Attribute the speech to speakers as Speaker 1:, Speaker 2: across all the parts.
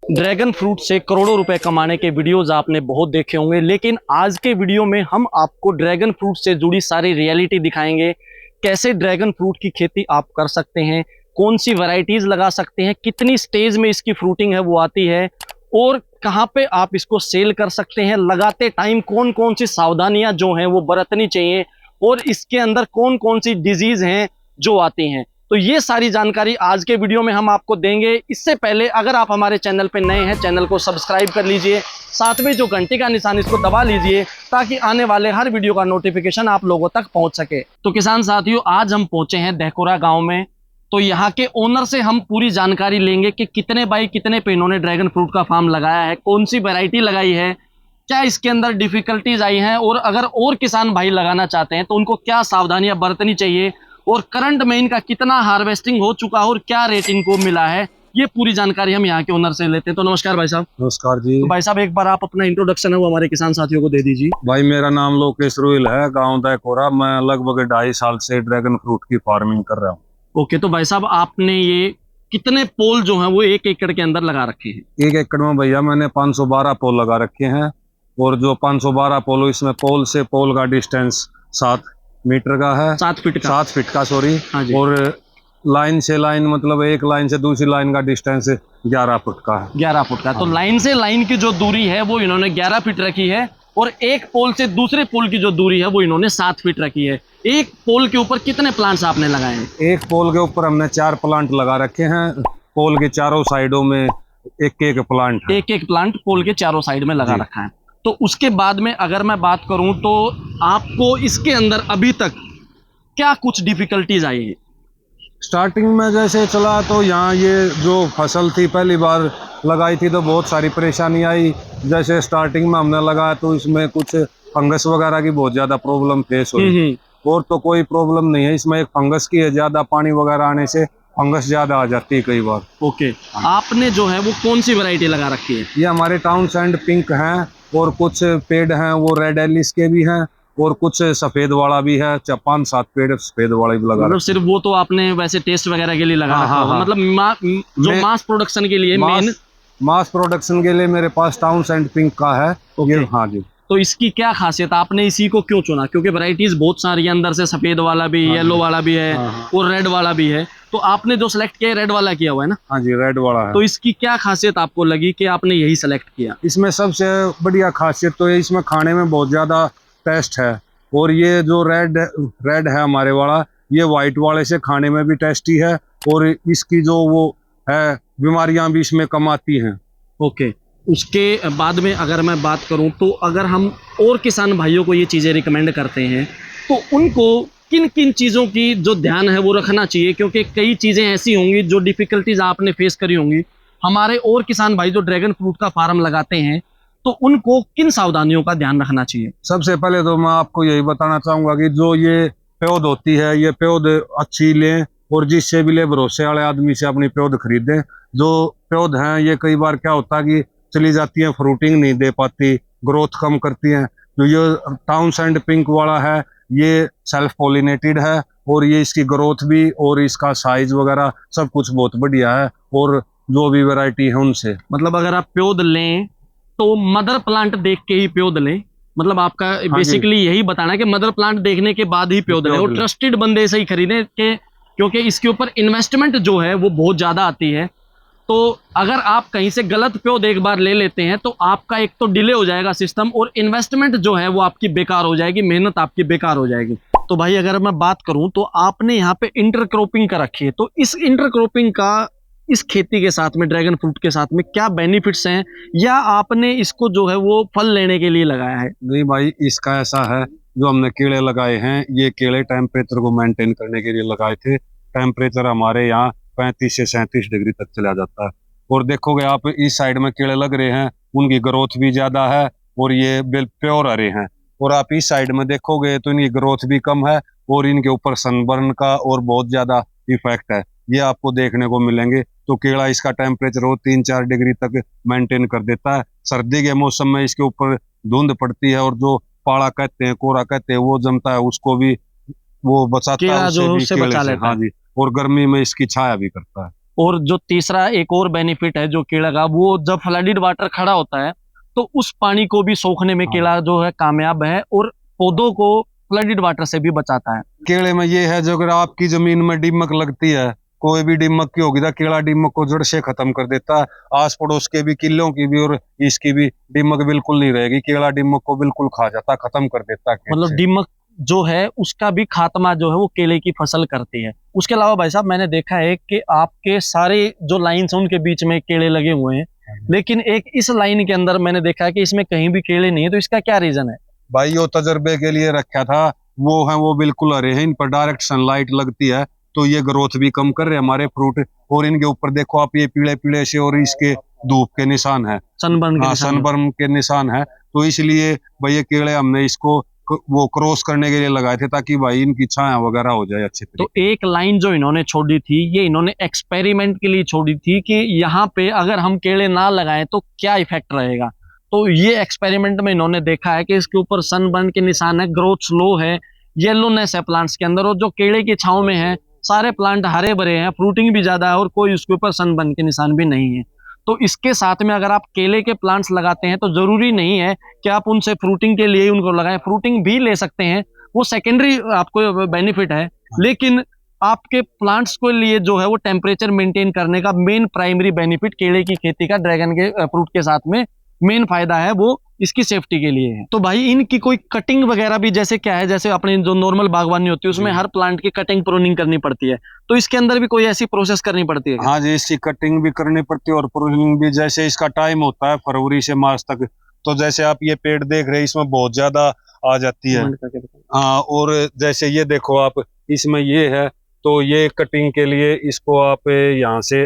Speaker 1: Dragon fruit से करोड़ों रुपए कमाने के वीडियोस आपने बहुत देखे होंगे, लेकिन आज के वीडियो में हम आपको ड्रैगन फ्रूट से जुड़ी सारी रियलिटी दिखाएंगे। कैसे ड्रैगन फ्रूट की खेती आप कर सकते हैं, कौन सी वैरायटीज लगा सकते हैं, कितनी स्टेज में इसकी फ्रूटिंग है वो आती है, और कहाँ पे आप इसको सेल कर सकते हैं। लगाते टाइम कौन कौन सी सावधानियां जो हैं वो बरतनी चाहिए, और इसके अंदर कौन कौन सी डिजीज हैं जो आती हैं। तो ये सारी जानकारी आज के वीडियो में हम आपको देंगे। इससे पहले अगर आप हमारे चैनल पर नए हैं, चैनल को सब्सक्राइब कर लीजिए, साथ में जो घंटी का निशान इसको दबा लीजिए ताकि आने वाले हर वीडियो का नोटिफिकेशन आप लोगों तक पहुंच सके। तो किसान साथियों, आज हम पहुंचे हैं दहकोरा गांव में। तो यहाँ के ओनर से हम पूरी जानकारी लेंगे कि कितने बाई कितने पे इन्होंने ड्रैगन फ्रूट का फार्म लगाया है, कौन सी वैरायटी लगाई है, क्या इसके अंदर डिफिकल्टीज आई हैं, और अगर और किसान भाई लगाना चाहते हैं तो उनको क्या सावधानियां बरतनी चाहिए, और करंट में इनका कितना हार्वेस्टिंग हो चुका है और क्या रेट इनको मिला है। ये पूरी जानकारी हम यहाँ के ओनर से लेते हैं। तो नमस्कार भाई साहब।
Speaker 2: नमस्कार जी।
Speaker 1: तो भाई साहब, एक बार आप अपना इंट्रोडक्शन है वो हमारे किसान साथियों को दे दीजिए।
Speaker 2: भाई मेरा नाम लोकेश रोहिल है, गांव दहकोरा। मैं लगभग 2.5 साल से ड्रैगन फ्रूट की फार्मिंग कर रहा हूँ।
Speaker 1: ओके, तो भाई साहब आपने ये कितने पोल जो हैं वो 1 एकड़ के अंदर लगा रखे हैं?
Speaker 2: 1 एकड़ में भैया मैंने 512 पोल लगा रखे हैं, और जो 512 पोल, इसमें पोल से पोल का डिस्टेंस 7 मीटर का है।
Speaker 1: 7 फीट का?
Speaker 2: 7 फीट का, सॉरी।
Speaker 1: हाँ जी।
Speaker 2: और लाइन से लाइन, मतलब एक लाइन से दूसरी लाइन का डिस्टेंस 11 फुट का है।
Speaker 1: 11 फुट का। तो लाइन से लाइन की जो दूरी है वो इन्होंने 11 फीट रखी है, और एक पोल से दूसरे पोल की जो दूरी है वो इन्होंने 7 फीट रखी है। एक पोल के ऊपर कितने प्लांट्स आपने लगाए हैं?
Speaker 2: एक पोल के ऊपर हमने 4 प्लांट लगा रखे हैं। पोल के चारों साइडों में एक एक प्लांट है।
Speaker 1: एक प्लांट पोल के चारों साइड में लगा रखा है। तो उसके बाद में अगर मैं बात करूं तो आपको इसके अंदर अभी तक क्या कुछ डिफिकल्टीज आई है?
Speaker 2: स्टार्टिंग में जैसे चला तो यहाँ ये जो फसल थी पहली बार लगाई थी तो बहुत सारी परेशानी आई। जैसे स्टार्टिंग में हमने लगाया तो इसमें कुछ फंगस वगैरह की बहुत ज़्यादा प्रॉब्लम फेस हुई। और तो कोई प्रॉब्लम नहीं है, इसमें एक फंगस की है, ज़्यादा पानी वगैरह आने से फंगस ज़्यादा आ जाती है कई बार।
Speaker 1: ओके, आपने जो है वो कौन सी वैरायटी लगा रखी है?
Speaker 2: ये हमारे टाउनसेंड पिंक हैं, और कुछ पेड़ हैं वो रेड एलिस के भी हैं, और कुछ सफेद वाला भी है। 5-7 पेड़ सफेद वाला भी लगा।
Speaker 1: मतलब सिर्फ वो तो आपने वैसे टेस्ट वगैरह के लिए लगा रखा होगा? मतलब जो मास प्रोडक्शन के लिए, मेन
Speaker 2: मास प्रोडक्शन के लिए मेरे पास टाउनसेंड पिंक का है। ये हाँ जी।
Speaker 1: तो इसकी क्या खासियत, आपने इसी को क्यों चुना? क्योंकि वैरायटीज बहुत सारी है अंदर से, सफेद वाला भी, येलो वाला भी है, और रेड वाला भी है। तो आपने जो सेलेक्ट किया है रेड वाला किया हुआ है ना?
Speaker 2: हाँ जी, रेड वाला है।
Speaker 1: तो इसकी क्या खासियत आपको लगी कि आपने यही सेलेक्ट किया?
Speaker 2: इसमें सबसे बढ़िया खासियत तो ये, इसमें खाने में बहुत ज्यादा टेस्ट है। और ये जो रेड है हमारे वाला, ये व्हाइट वाले से खाने में भी टेस्टी है, और इसकी जो वो है बीमारियां भी इसमें कम आती हैं।
Speaker 1: ओके, उसके बाद में अगर मैं बात करूं तो अगर हम और किसान भाइयों को ये चीज़ें रिकमेंड करते हैं तो उनको किन किन चीज़ों की जो ध्यान है वो रखना चाहिए? क्योंकि कई चीज़ें ऐसी होंगी जो डिफ़िकल्टीज आपने फेस करी होंगी। हमारे और किसान भाई जो ड्रैगन फ्रूट का फार्म लगाते हैं तो उनको किन सावधानियों का ध्यान रखना चाहिए?
Speaker 2: सबसे पहले तो मैं आपको यही बताना चाहूंगा कि जो ये पौध होती है, ये पौध अच्छी लें, और जिससे भी ले भरोसे वाले आदमी से अपनी पौध खरीदें। जो पौध हैं ये कई बार क्या होता है कि चली जाती है, फ्रूटिंग नहीं दे पाती, ग्रोथ कम करती हैं। जो ये टाउनसेंड पिंक वाला है ये सेल्फ पॉलिनेटेड है, और ये इसकी ग्रोथ भी और इसका साइज वगैरह सब कुछ बहुत बढ़िया है, और जो भी वैरायटी है उनसे।
Speaker 1: मतलब अगर आप पौध लें तो मदर प्लांट देख के ही पौध लें? मतलब आपका बेसिकली यही बताना है कि मदर प्लांट देखने के बाद ही पौध लें, और ट्रस्टेड बंदे से ही खरीदें के, क्योंकि इसके ऊपर इन्वेस्टमेंट जो है वो बहुत ज़्यादा आती है। तो अगर आप कहीं से गलत पौध एक बार ले लेते हैं तो आपका एक तो डिले हो जाएगा सिस्टम, और इन्वेस्टमेंट जो है वो आपकी बेकार हो जाएगी, मेहनत आपकी बेकार हो जाएगी। तो भाई अगर मैं बात करूं तो आपने यहाँ पे इंटरक्रॉपिंग कर रखी है, तो इस इंटरक्रॉपिंग का इस खेती के साथ में, ड्रैगन फ्रूट के साथ में क्या बेनिफिट्स हैं, या आपने इसको जो है वो फल लेने के लिए लगाया है?
Speaker 2: नहीं भाई, इसका ऐसा है, जो हमने केले लगाए हैं ये केले टेम्परेचर को मेंटेन करने के लिए लगाए थे। टेम्परेचर हमारे यहाँ 35 से 37 डिग्री तक चला जाता है। और देखोगे आप, इस साइड में केले लग रहे हैं, उनकी ग्रोथ भी ज्यादा है, और ये प्योर हरे हैं। और आप इस साइड में देखोगे तो इनकी ग्रोथ भी कम है, और इनके ऊपर सनबर्न का और बहुत ज्यादा इफेक्ट है, ये आपको देखने को मिलेंगे। तो केला इसका टेम्परेचर वो 3-4 डिग्री तक मेंटेन कर देता है। सर्दी के मौसम में इसके ऊपर धुंध पड़ती है, और जो पाला कहते हैं, कोरा कहते हैं, वो जमता है, उसको भी वो बचाता है, उससे बचा लेता है। हाँ जी, और गर्मी में इसकी छाया भी करता है।
Speaker 1: और जो तीसरा एक और बेनिफिट है जो केला का, वो जब फ्लडेड वाटर खड़ा होता है तो उस पानी को भी सोखने में
Speaker 2: हाँ।
Speaker 1: केला जो है कामयाब है और पौधों को फ्लडेड वाटर से भी बचाता है।
Speaker 2: केले में ये है, जो अगर आपकी जमीन में दीमक लगती है, कोई भी दीमक की होगी तो केला दीमक को जड़ से खत्म कर देता है। आस पड़ोस के भी, किलों की भी और इसकी भी दीमक बिल्कुल नहीं रहेगी। केला दीमक को बिल्कुल खा जाता, खत्म कर देता है।
Speaker 1: मतलब दीमक जो है उसका भी खात्मा जो है वो केले की फसल करती है। उसके अलावा भाई साहब मैंने देखा है कि आपके सारे जो लाइन्स हैं उनके बीच में केले लगे हुए हैं, लेकिन एक इस लाइन के अंदर मैंने देखा है कि इसमें कहीं भी केले नहीं है, तो इसका क्या रीजन है?
Speaker 2: भाई यो तजर्बे के लिए रखा था, वो बिल्कुल हरे हैं। इन पर डायरेक्ट सनलाइट लगती है तो ये ग्रोथ भी कम कर रहे हैं हमारे फ्रूट। और इनके ऊपर देखो आप, ये पीले पीले से और इसके धूप के निशान है,
Speaker 1: सनबर्न के निशान।
Speaker 2: सनबर्न के निशान है। तो इसलिए भाई ये केले हमने इसको वो क्रॉस करने के लिए लगाए थे, ताकि भाई इनकी छाया वगैरह हो जाए अच्छे
Speaker 1: तो
Speaker 2: तरीके।
Speaker 1: एक लाइन जो इन्होंने छोड़ी थी, ये इन्होंने एक्सपेरिमेंट के लिए छोड़ी थी कि यहाँ पे अगर हम केले ना लगाएं तो क्या इफेक्ट रहेगा। तो ये एक्सपेरिमेंट में इन्होंने देखा है कि इसके ऊपर सनबर्न के निशान है, ग्रोथ स्लो है, येलोनेस है प्लांट्स के अंदर, और जो केले की छांव में है सारे प्लांट हरे भरे हैं, फ्रूटिंग भी ज्यादा है और कोई उसके ऊपर सनबर्न के निशान भी नहीं है। तो इसके साथ में अगर आप केले के प्लांट्स लगाते हैं तो जरूरी नहीं है कि आप उनसे फ्रूटिंग के लिए ही उनको लगाएं, फ्रूटिंग भी ले सकते हैं, वो सेकेंडरी आपको बेनिफिट है। लेकिन आपके प्लांट्स के लिए जो है वो टेम्परेचर मेंटेन करने का मेन प्राइमरी बेनिफिट केले की खेती का ड्रैगन के फ्रूट के साथ में मेन फायदा है वो इसकी सेफ्टी के लिए है। तो भाई इनकी कोई कटिंग वगैरह भी जैसे क्या है, जैसे अपनी जो नॉर्मल बागवानी होती है उसमें हर प्लांट की कटिंग प्रूनिंग करनी पड़ती है, तो इसके अंदर भी कोई ऐसी प्रोसेस करनी पड़ती है?
Speaker 2: हाँ जी, इसकी कटिंग भी करनी पड़ती है और प्रूनिंग भी। जैसे इसका टाइम होता है फरवरी से मार्च तक, तो जैसे आप ये पेड़ देख रहे हैं इसमें बहुत ज्यादा आ जाती है। हाँ, और जैसे ये देखो आप, इसमें ये है, तो ये कटिंग के लिए इसको आप यहाँ से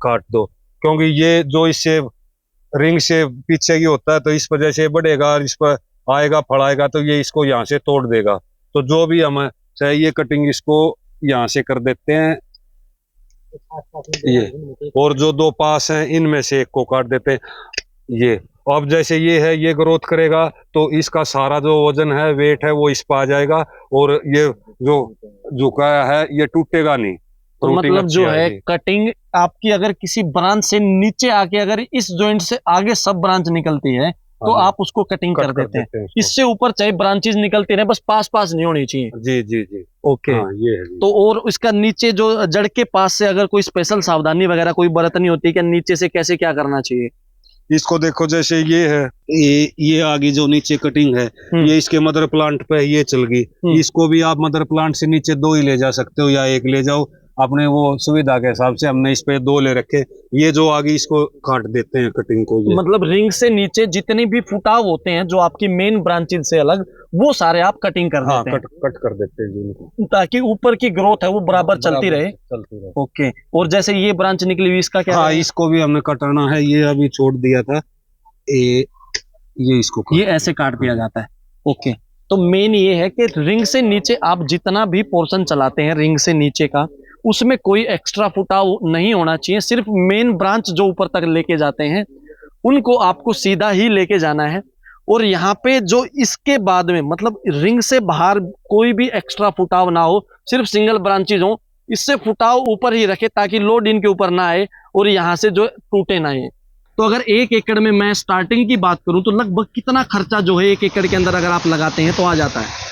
Speaker 2: काट दो, क्योंकि ये जो इससे रिंग से पीछे की होता है तो इस वजह से बढ़ेगा, इस पर आएगा फल आएगा तो ये इसको यहाँ से तोड़ देगा। तो जो भी हमें चाहिए कटिंग इसको यहाँ से कर देते हैं ये, और जो दो पास हैं इनमें से एक को काट देते हैं ये। अब जैसे ये है, ये ग्रोथ करेगा तो इसका सारा जो वजन है, वेट है, वो इस पर आ जाएगा और ये जो झुका है ये टूटेगा नहीं।
Speaker 1: तो मतलब जो है कटिंग आपकी अगर किसी ब्रांच से नीचे आके अगर इस जॉइंट से आगे सब ब्रांच निकलती है तो आप उसको कटिंग कर देते हैं। इससे ऊपर चाहे ब्रांचेस निकलती रहे, बस पास पास नहीं होनी चाहिए।
Speaker 2: जी जी जी,
Speaker 1: ओके।
Speaker 2: हाँ, ये है।
Speaker 1: तो और इसका नीचे जो जड़ के पास से अगर कोई स्पेशल सावधानी वगैरह कोई बरतनी होती है क्या, नीचे से कैसे क्या करना चाहिए?
Speaker 2: इसको देखो, जैसे ये है, ये आगे जो नीचे कटिंग है ये इसके मदर प्लांट पे ये चल गई। इसको भी आप मदर प्लांट से नीचे दो ही ले जा सकते हो या एक ले जाओ, अपने वो सुविधा के हिसाब से। हमने इस पे दो ले रखे, ये जो आगे इसको काट देते हैं कटिंग को।
Speaker 1: मतलब रिंग से नीचे जितने भी फुटाव होते हैं जो आपकी मेन ब्रांचेस से अलग, वो सारे आप कटिंग कर देते हैं।
Speaker 2: कट कर देते हैं
Speaker 1: ताकि ऊपर की ग्रोथ है वो बराबर चलती रहे। ओके। और जैसे ये ब्रांच निकली हुई, इसका क्या?
Speaker 2: हाँ, इसको भी हमने कटाना है, ये अभी छोड़ दिया था ये इसको
Speaker 1: ये ऐसे काट दिया जाता है। ओके। तो मेन ये है कि रिंग से नीचे आप जितना भी पोर्शन चलाते हैं रिंग से नीचे का, उसमें कोई एक्स्ट्रा फुटाव नहीं होना चाहिए। सिर्फ मेन ब्रांच जो ऊपर तक लेके जाते हैं उनको आपको सीधा ही लेके जाना है। और यहाँ पे जो इसके बाद में मतलब रिंग से बाहर कोई भी एक्स्ट्रा फुटाव ना हो, सिर्फ सिंगल ब्रांचेज हो, इससे फुटाव ऊपर ही रखे ताकि लोड इनके ऊपर ना आए और यहाँ से जो टूटे ना आए। तो अगर 1 एकड़ में मैं स्टार्टिंग की बात करूं तो लगभग कितना खर्चा जो है 1 एकड़ के अंदर अगर आप लगाते हैं तो आ जाता है?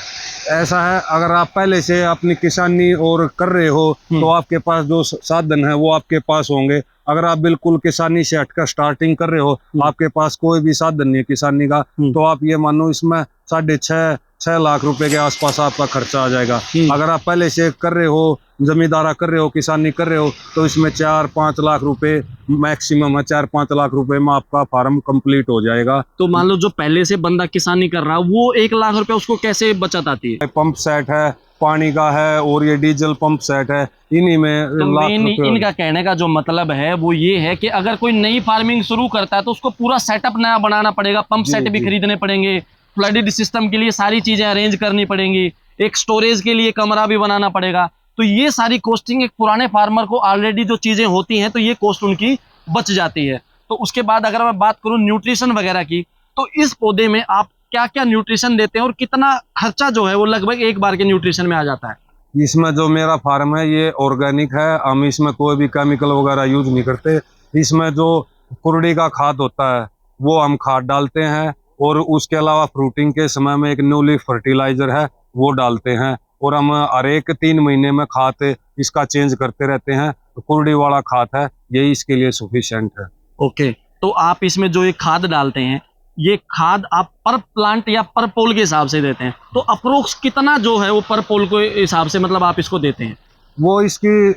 Speaker 2: ऐसा है, अगर आप पहले से अपनी किसानी और कर रहे हो तो आपके पास जो साधन है वो आपके पास होंगे। अगर आप बिल्कुल किसानी से हटकर स्टार्टिंग कर रहे हो, आपके पास कोई भी साधन नहीं है किसानी का, तो आप ये मानो इसमें 6.5 लाख रुपए के आसपास आपका खर्चा आ जाएगा। अगर आप पहले से कर रहे हो, जमींदारा कर रहे हो, किसानी कर रहे हो, तो इसमें 4-5 लाख रुपए मैक्सिमम है। 4-5 लाख रुपए में आपका फार्म कंप्लीट हो जाएगा।
Speaker 1: तो मान लो जो पहले से बंदा किसानी कर रहा है वो 1 लाख रुपए उसको कैसे बचत आती है?
Speaker 2: पंप सेट है, पानी का है और ये डीजल पंप सेट है, इन्हीं में
Speaker 1: तो
Speaker 2: लाख रुपए।
Speaker 1: इनका कहने का जो मतलब है वो ये है कि अगर कोई नई फार्मिंग शुरू करता है तो उसको पूरा सेटअप नया बनाना पड़ेगा, पंप सेट भी खरीदने पड़ेंगे, फ्लडेड सिस्टम के लिए सारी चीजें अरेंज करनी पड़ेंगी, एक स्टोरेज के लिए कमरा भी बनाना पड़ेगा। तो ये सारी कॉस्टिंग एक पुराने फार्मर को ऑलरेडी जो चीजें होती हैं तो ये कॉस्ट उनकी बच जाती है। तो उसके बाद अगर मैं बात करूं न्यूट्रिशन वगैरह की, तो इस पौधे में आप क्या क्या न्यूट्रिशन देते हैं और कितना खर्चा जो है वो लगभग एक बार के न्यूट्रिशन में आ जाता है?
Speaker 2: इसमें जो मेरा फार्म है ये ऑर्गेनिक है, हम इसमें कोई भी केमिकल वगैरह यूज नहीं करते। इसमें जो कुरड़ी का खाद होता है वो हम खाद डालते हैं, और उसके अलावा फ्रूटिंग के समय में एक न्यू लीफ फर्टिलाइजर है वो डालते हैं, और हम हर एक 3 महीने में खाद इसका चेंज करते रहते हैं। तो कुरड़ी वाला खाद है यही इसके लिए सफिशिएंट है।
Speaker 1: ओके, तो आप इसमें जो ये खाद डालते हैं, ये खाद आप पर प्लांट या पर पोल के हिसाब से देते हैं, तो अप्रोक्स कितना जो है वो पर पोल के हिसाब से मतलब आप इसको देते हैं?
Speaker 2: वो इसकी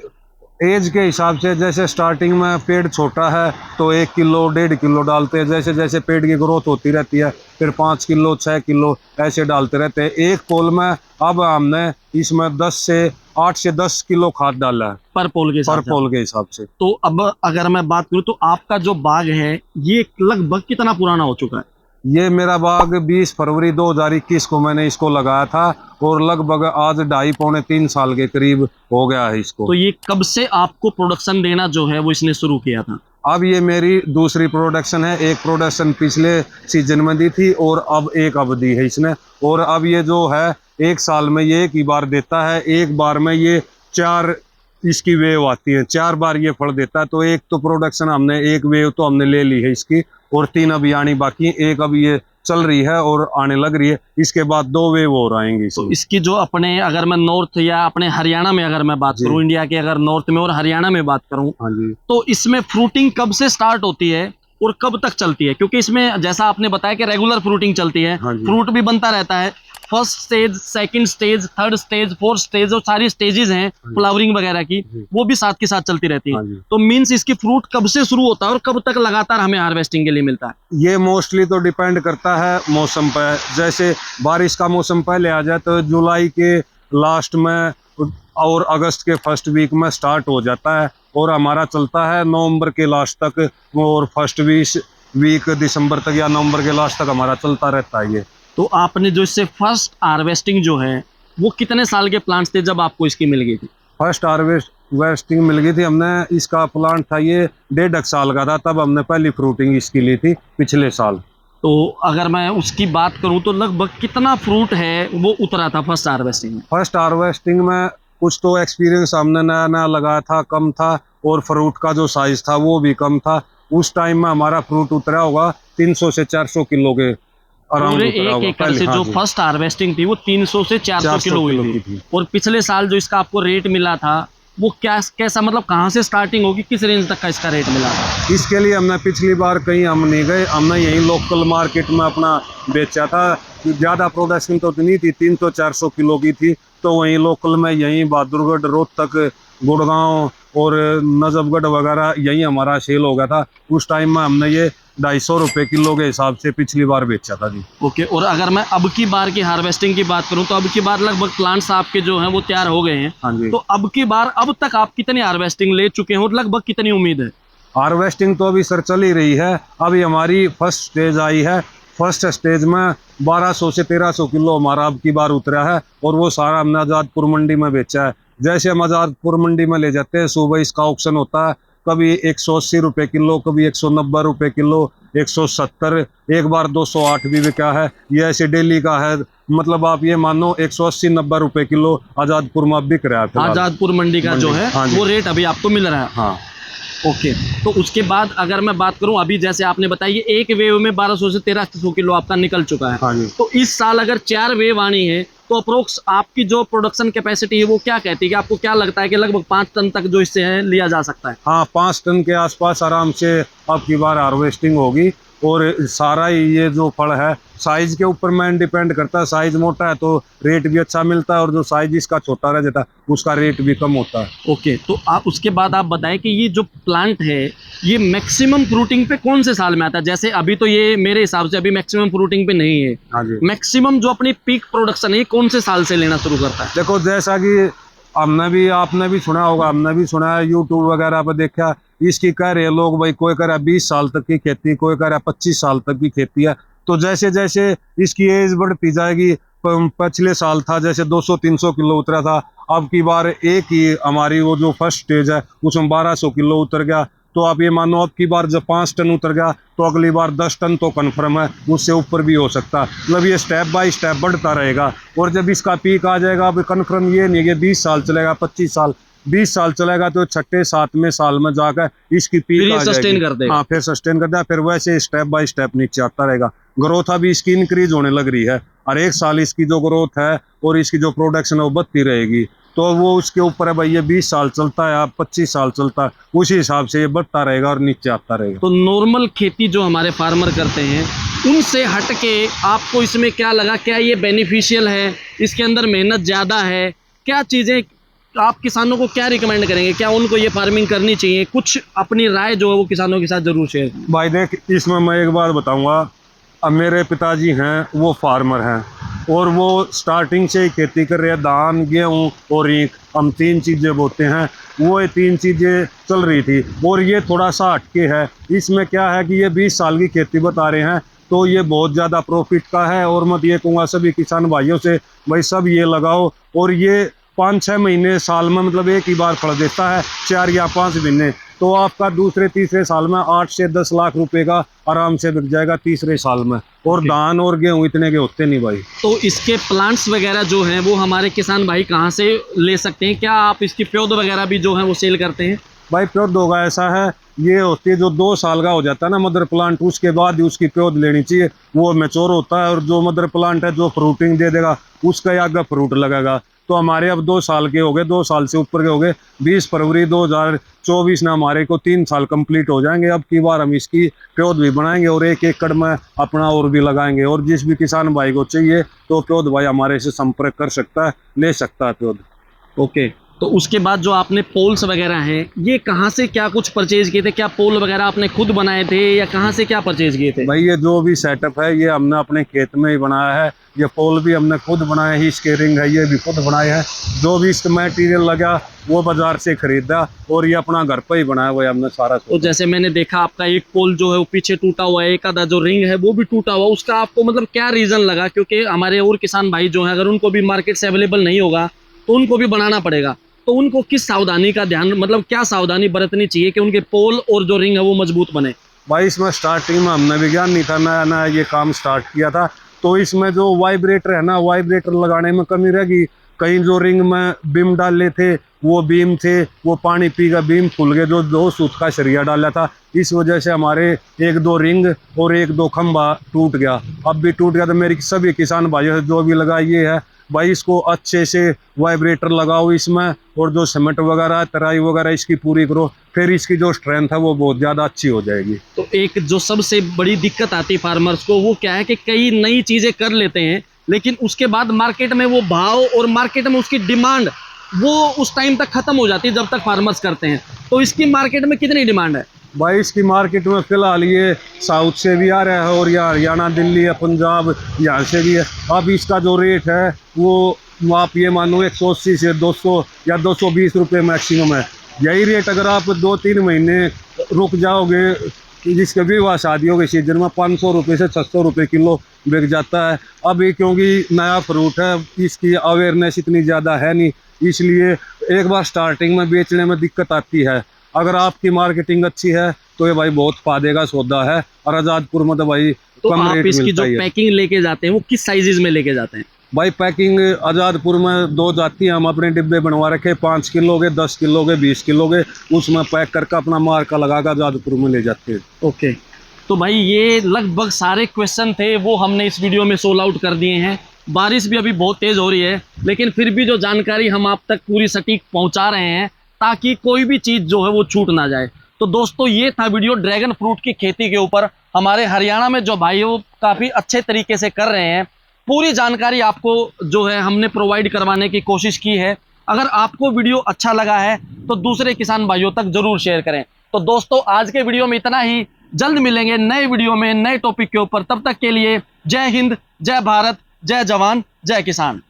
Speaker 2: एज के हिसाब से, जैसे स्टार्टिंग में पेड़ छोटा है तो 1 किलो 1.5 किलो डालते हैं, जैसे जैसे पेड़ की ग्रोथ होती रहती है फिर 5 किलो 6 किलो ऐसे डालते रहते हैं। एक पोल में अब हमने इसमें 8 से 10 किलो खाद डाला है
Speaker 1: पर पोल के हिसाब
Speaker 2: पर पोल के हिसाब से।
Speaker 1: तो अब अगर मैं बात करूं तो आपका जो बाग है ये लगभग कितना पुराना हो चुका है?
Speaker 2: ये मेरा बाग 20 फरवरी 2021 को मैंने इसको लगाया था, और लगभग आज 2.5-3 साल के करीब हो गया है इसको।
Speaker 1: तो ये कब से आपको प्रोडक्शन देना जो है वो इसने शुरू किया था?
Speaker 2: अब ये मेरी दूसरी प्रोडक्शन है। एक प्रोडक्शन पिछले सीजन में दी थी और अब एक अब दी है इसने, और अब ये जो है 1 साल में ये एक ही बार देता है। एक बार में ये 4 इसकी वेव आती है, 4 बार ये फल देता है। तो एक तो प्रोडक्शन हमने, एक वेव तो हमने ले ली है इसकी, और 3 अभी आनी बाकी, एक अभी ये चल रही है और आने लग रही है। इसके बाद 2 वेव और आएंगी।
Speaker 1: तो इसकी जो अपने, अगर मैं नॉर्थ या अपने हरियाणा में अगर मैं बात करूं, इंडिया के अगर नॉर्थ में और हरियाणा में बात करूं,
Speaker 2: हाँ जी,
Speaker 1: तो इसमें फ्रूटिंग कब से स्टार्ट होती है और कब तक चलती है? क्योंकि इसमें जैसा आपने बताया कि रेगुलर फ्रूटिंग चलती है,
Speaker 2: हाँ जी।
Speaker 1: फ्रूट भी बनता रहता है। First stage, second stage, third stage, fourth stage, और सारी स्टेजेस हैं फ्लावरिंग वगैरह की, वो भी साथ के साथ चलती रहती है।
Speaker 2: हाँ जी।
Speaker 1: तो मींस इसकी फ्रूट कब से शुरू होता है और कब तक लगातार हमें हार्वेस्टिंग के लिए मिलता है?
Speaker 2: ये मोस्टली तो डिपेंड करता है मौसम पर। जैसे बारिश का मौसम पहले आ जाए तो जुलाई के लास्ट में और अगस्त के फर्स्ट वीक में स्टार्ट हो जाता है, और हमारा चलता है नवंबर के लास्ट तक, और फर्स्ट वीक दिसंबर तक या नवंबर के लास्ट तक हमारा चलता रहता है ये।
Speaker 1: तो आपने जो इससे फर्स्ट हार्वेस्टिंग जो है वो कितने साल के प्लांट्स थे जब आपको इसकी मिल गई थी?
Speaker 2: फर्स्ट हार्वेस्टिंग मिल गई थी हमने, इसका प्लांट था ये 1.5 साल का था, तब हमने पहली फ्रूटिंग इसकी ली थी पिछले साल।
Speaker 1: तो अगर मैं उसकी बात करूं तो लगभग कितना फ्रूट है वो उतरा था फर्स्ट हार्वेस्टिंग में?
Speaker 2: फर्स्ट हार्वेस्टिंग में कुछ तो एक्सपीरियंस हमने नया नया लगाया था, कम था, और फ्रूट का जो साइज था वो भी कम था। उस टाइम में हमारा फ्रूट उतरा होगा 300 से 400 किलो के
Speaker 1: पूरे 1 एकड़ से। जो फर्स्ट हार्वेस्टिंग थी वो 300 से 400 किलो हुई थी। और पिछले साल जो इसका आपको रेट मिला था वो कैसा, मतलब कहाँ से स्टार्टिंग होगी, किस रेंज तक का इसका रेट मिला था?
Speaker 2: इसके लिए हमने पिछली बार कहीं हम नहीं गए, हमने यही लोकल मार्केट में अपना बेचा था। ज़्यादा प्रोडक्शन तो नहीं थी, 300-400 किलो की थी, तो वहीं लोकल में यहीं बहादुरगढ़, रोहतक, गुड़गांव और नजफगढ़ वगैरह यहीं हमारा सेल हो गया था। उस टाइम में हमने ये 250 रुपये किलो के हिसाब से पिछली बार बेचा था जी।
Speaker 1: ओके, और अगर मैं अब की बार की हार्वेस्टिंग की बात करूं तो अब की बार लगभग प्लांट्स आपके जो हैं वो तैयार हो गए हैं।
Speaker 2: हाँ जी।
Speaker 1: तो अब की बार अब तक आप कितनी हार्वेस्टिंग ले चुके हैं और लगभग कितनी उम्मीद है?
Speaker 2: हार्वेस्टिंग तो अभी सर चल ही रही है। अभी हमारी फर्स्ट स्टेज आई है। फर्स्ट स्टेज में 1200 से 1300 किलो हमारा अब की बार उतरा है, और वो सारा हमने आज़ादपुर मंडी में बेचा है। जैसे हम आज़ादपुर मंडी में ले जाते हैं, सुबह इसका ऑक्शन होता है, कभी 180 रुपये किलो, कभी 190 रुपये किलो, 170, एक बार 208 भी बिका है। ये ऐसे डेली का है, मतलब आप ये मानो 180-90 रुपये किलो आज़ादपुर में बिक रहा है।
Speaker 1: आज़ादपुर मंडी का जो है वो रेट अभी आपको मिल रहा है।
Speaker 2: हाँ।
Speaker 1: ओके, तो उसके बाद अगर मैं बात करूं, अभी जैसे आपने बताया ये एक वेव में 1200 से 1300 किलो आपका निकल चुका है।
Speaker 2: हाँ जी।
Speaker 1: तो इस साल अगर 4 वेव आनी है तो अप्रोक्स आपकी जो प्रोडक्शन कैपेसिटी है वो क्या कहती है कि आपको क्या लगता है कि लगभग 5 टन तक जो इससे है लिया जा सकता है?
Speaker 2: हाँ, 5 टन के आसपास आराम से अब की बार हार्वेस्टिंग होगी। और सारा ही ये जो फल है साइज के ऊपर मैन डिपेंड करता है। साइज मोटा है तो रेट भी अच्छा मिलता है, और जो साइज इसका छोटा रह जाता है उसका रेट भी कम होता है।
Speaker 1: ओके, तो आप उसके बाद आप बताएं कि ये जो प्लांट है ये मैक्सिमम फ्रूटिंग पे कौन से साल में आता है? जैसे अभी तो ये मेरे हिसाब से अभी मैक्सिमम फ्रूटिंग पे नहीं है।
Speaker 2: हाँ जी।
Speaker 1: मैक्सिमम जो अपनी पीक प्रोडक्शन है कौन से साल से लेना शुरू करता है?
Speaker 2: देखो, जैसा कि आपने भी सुना होगा, हमने भी सुना है, यूट्यूब वगैरह पर देखा, इसकी कह रहे लोग भाई, कोई कह रहा है 20 साल तक की खेती, कोई कह रहा है 25 साल तक की खेती है। तो जैसे जैसे इसकी एज बढ़ती जाएगी, पिछले साल था जैसे 200-300 किलो उतरा था, अब की बार एक ही हमारी वो जो फर्स्ट स्टेज है उसमें 1200 किलो उतर गया। तो आप ये मानो अब की बार जब 5 टन उतर गया तो अगली बार 10 टन तो कन्फर्म है, उससे ऊपर भी हो सकता है। मतलब ये स्टेप बाय स्टेप बढ़ता रहेगा। और जब इसका पीक आ जाएगा, अब कन्फर्म ये नहीं है कि 20 साल चलेगा, 25 साल, 20 साल चलेगा, तो छठे 7वें साल में जाकर इसकी पीक आ
Speaker 1: सस्टेन कर देगा।
Speaker 2: हाँ, फिर सस्टेन कर देगा। फिर वैसे स्टेप बाय स्टेप नीचे आता रहेगा। ग्रोथ अभी इसकी इंक्रीज होने लग रही है, और एक साल इसकी जो ग्रोथ है और इसकी जो प्रोडक्शन है वो बढ़ती रहेगी। तो वो उसके ऊपर है भाई, ये 20 साल चलता है या 25 साल चलता है, उसी हिसाब से ये बढ़ता रहेगा और नीचे आता रहेगा।
Speaker 1: तो नॉर्मल खेती जो हमारे फार्मर करते हैं उनसे हट के आपको इसमें क्या लगा, क्या ये बेनिफिशियल है, इसके अंदर मेहनत ज़्यादा है, क्या चीज़ें आप किसानों को क्या रिकमेंड करेंगे, क्या उनको ये फार्मिंग करनी चाहिए? कुछ अपनी राय जो है वो किसानों के साथ जरूर शेयर करें।
Speaker 2: भाई देख, इसमें मैं एक बात बताऊंगा। अब मेरे पिताजी हैं वो फार्मर हैं, और वो स्टार्टिंग से ही खेती कर रहे हैं। धान, गेहूँ और ईख, हम 3 चीज़ें बोते हैं। वो ये 3 चीज़ें चल रही थी, और ये थोड़ा सा हटके है। इसमें क्या है कि ये 20 साल की खेती बता रहे हैं, तो ये बहुत ज़्यादा प्रॉफिट का है। और मैं ये कहूँगा सभी किसान भाइयों से, भाई सब ये लगाओ। और ये 5-6 महीने साल में मतलब एक ही बार फल देता है, 4 या 5 महीने, तो आपका दूसरे तीसरे साल में 8 से 10 लाख रुपए का आराम से बिक जाएगा तीसरे साल में। और धान और गेहूँ इतने के होते नहीं भाई।
Speaker 1: तो इसके प्लांट्स वगैरह जो हैं वो हमारे किसान भाई कहाँ से ले सकते हैं? क्या आप इसकी पौध वगैरह भी जो है वो सेल करते हैं?
Speaker 2: भाई पौध होगा ऐसा है, ये होती है जो 2 साल का हो जाता है ना मदर प्लांट, उसके बाद ही उसकी पौध लेनी चाहिए, वो मैच्योर होता है। और जो मदर प्लांट है जो फ्रूटिंग दे देगा, उसका आगे फ्रूट लगेगा। तो हमारे अब 2 साल के हो गए, 2 साल से ऊपर के हो गए। 20 फरवरी 2024 में हमारे को 3 साल कंप्लीट हो जाएंगे। अब की बार हम इसकी पौध भी बनाएंगे और 1 एकड़ में अपना और भी लगाएंगे। और जिस भी किसान भाई को चाहिए तो पौध भाई हमारे से संपर्क कर सकता है, ले सकता है पौध।
Speaker 1: ओके। तो उसके बाद जो आपने पोल्स वगैरह हैं, ये कहाँ से क्या कुछ परचेज किए थे? क्या पोल वगैरह आपने खुद बनाए थे या कहाँ से क्या परचेज किए थे?
Speaker 2: भाई ये जो भी सेटअप है ये हमने अपने खेत में ही बनाया है। ये पोल भी हमने खुद बनाए ही, इसके रिंग है ये भी खुद बनाए हैं। जो भी इसका मटेरियल लगा वो बाजार से खरीदा, और ये अपना घर पर ही बनाया हुआ है हमने सारा।
Speaker 1: तो जैसे मैंने देखा आपका एक पोल जो है वो पीछे टूटा हुआ है, एक आधा जो रिंग है वो भी टूटा हुआ, उसका आपको मतलब क्या रीज़न लगा? क्योंकि हमारे और किसान भाई जो हैं अगर उनको भी मार्केट से अवेलेबल नहीं होगा तो उनको भी बनाना पड़ेगा, तो उनको किस सावधानी का ध्यान, मतलब क्या सावधानी बरतनी चाहिए कि उनके पोल और जो रिंग है वो मजबूत बने?
Speaker 2: भाई इसमें स्टार्टिंग में हमने विज्ञान नहीं था, नया नया ये काम स्टार्ट किया था, तो इसमें जो वाइब्रेटर है ना, वाइब्रेटर लगाने में कमी रहेगी। कहीं जो रिंग में बीम डाले थे वो बीम थे, वो पानी पी का बीम फूल गए, जो 2 सूत का सरिया डाला था, इस वजह से हमारे 1-2 रिंग और 1-2 खंभा टूट गया। अब भी टूट गया। तो मेरी सभी किसान भाइयों से जो भी लगा ये है, भाई इसको अच्छे से वाइब्रेटर लगाओ इसमें, और जो सीमेंट वगैरह तराई वगैरह इसकी पूरी करो, फिर इसकी जो स्ट्रेंथ है वो बहुत ज़्यादा अच्छी हो जाएगी।
Speaker 1: तो एक जो सबसे बड़ी दिक्कत आती है फार्मर्स को वो क्या है कि कई नई चीज़ें कर लेते हैं, लेकिन उसके बाद मार्केट में वो भाव और मार्केट में उसकी डिमांड वो उस टाइम तक खत्म हो जाती है जब तक फार्मर्स करते हैं। तो इसकी मार्केट में कितनी डिमांड है?
Speaker 2: भाई इसकी मार्केट में फिलहाल ये साउथ से भी आ रहा है, और या हरियाणा, दिल्ली या पंजाब यहाँ से भी है। अब इसका जो रेट है वो आप ये मानो 180 से 200 या 220 रुपये मैक्सिमम है। यही रेट अगर आप 2-3 महीने रुक जाओगे, जिसके विवाह शादियों के सीजन में 500 रुपये से 600 रुपये किलो बिक जाता है। अभी क्योंकि नया फ्रूट है, इसकी अवेयरनेस इतनी ज़्यादा है नहीं, इसलिए एक बार स्टार्टिंग में बेचने में दिक्कत आती है। अगर आपकी मार्केटिंग अच्छी है तो ये भाई बहुत फायदे का सौदा है। और आज़ादपुर में तो भाई
Speaker 1: तो
Speaker 2: कम
Speaker 1: आप
Speaker 2: रेट
Speaker 1: इसकी
Speaker 2: मिलता
Speaker 1: जो
Speaker 2: ही है।
Speaker 1: पैकिंग लेके जाते हैं वो किस साइजेज में लेके जाते हैं?
Speaker 2: भाई पैकिंग आज़ादपुर में 2 जाती हैं, हम अपने डिब्बे बनवा रखे, 5 किलो के, 10 किलो के, 20 किलो के, उसमें पैक करके अपना मार्का लगा कर आज़ादपुर में ले जाते हैं।
Speaker 1: ओके। तो भाई ये लगभग सारे क्वेश्चन थे वो हमने इस वीडियो में सोल्व आउट कर दिए हैं। बारिश भी अभी बहुत तेज़ हो रही है, लेकिन फिर भी जो जानकारी हम आप तक पूरी सटीक पहुंचा रहे हैं ताकि कोई भी चीज़ जो है वो छूट ना जाए। तो दोस्तों ये था वीडियो ड्रैगन फ्रूट की खेती के ऊपर। हमारे हरियाणा में जो भाई वो काफ़ी अच्छे तरीके से कर रहे हैं, पूरी जानकारी आपको जो है हमने प्रोवाइड करवाने की कोशिश की है। अगर आपको वीडियो अच्छा लगा है तो दूसरे किसान भाइयों तक ज़रूर शेयर करें। तो दोस्तों आज के वीडियो में इतना ही, जल्द मिलेंगे नए वीडियो में नए टॉपिक के ऊपर। तब तक के लिए जय हिंद, जय भारत, जय जवान, जय किसान।